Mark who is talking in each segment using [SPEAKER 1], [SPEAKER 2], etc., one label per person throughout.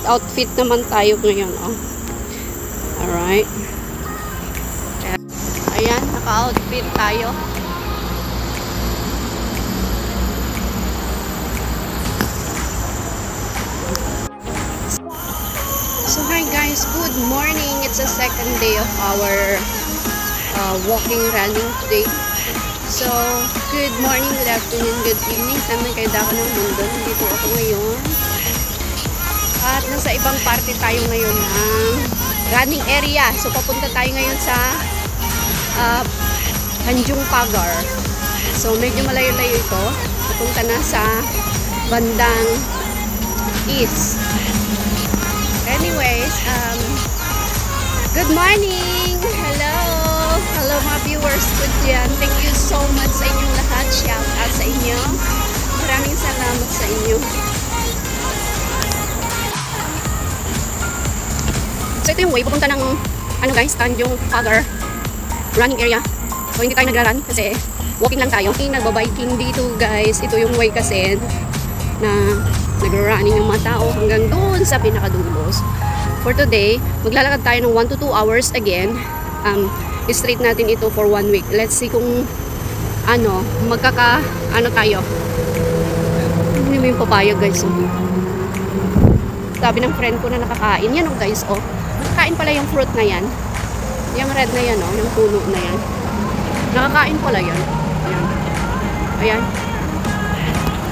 [SPEAKER 1] outfit naman tayo ngayon, oh. Alright. Ayan, naka-outfit tayo. So hi guys, good morning. It's the second day of our walking, running today. So, good morning, good afternoon, good evening. Saan man kayo dako ng mundo? Dito ako ngayon. At nasa ibang parte tayo ngayon ng running area. So, papunta tayo ngayon sa Tanjung Pagar. So, medyo malayo-layo ito. Papunta na sa bandang east. Anyways, good morning! Hello! Hello mga viewers ko dyan. Thank you so much sa inyong lahat. Shout out sa inyo. Maraming salamat sa inyo. So ito yung way papunta ng ano guys, Tanjung Pagar running area. So hindi tayo nagra-run kasi walking lang tayo. Nagbabiking dito guys. Ito yung way kasi na nagra-running yung mga tao hanggang doon sa pinakadulo. For today, maglalakad tayo ng 1 to 2 hours again. Straight natin ito for 1 week. Let's see kung ano, ano tayo. Hindi mo yung papaya guys. Oh. Sabi ng friend ko na nakakain. Yan oh guys. Oh. Nakakain pala yung fruit na yan. Yung red na yan oh. Yung puno na yan. Nakakain pala yan. Ayan. Ayan.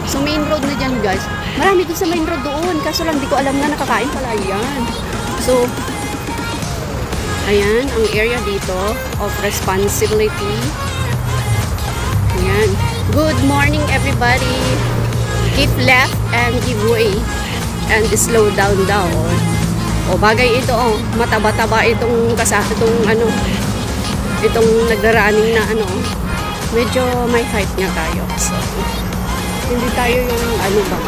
[SPEAKER 1] So main road na dyan guys. Marami doon sa main road doon. Kaso lang di ko alam na nakakain pala yan. So ayan, ang area dito of responsibility. Ayan. Good morning everybody. Keep left and give way. And slow down daw. O bagay ito oh. Mataba-taba itong itong nagra-running na ano. Medyo may height nga tayo. So, hindi tayo yung ano ba.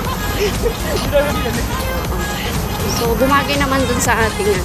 [SPEAKER 1] So, bumagay naman dun sa ating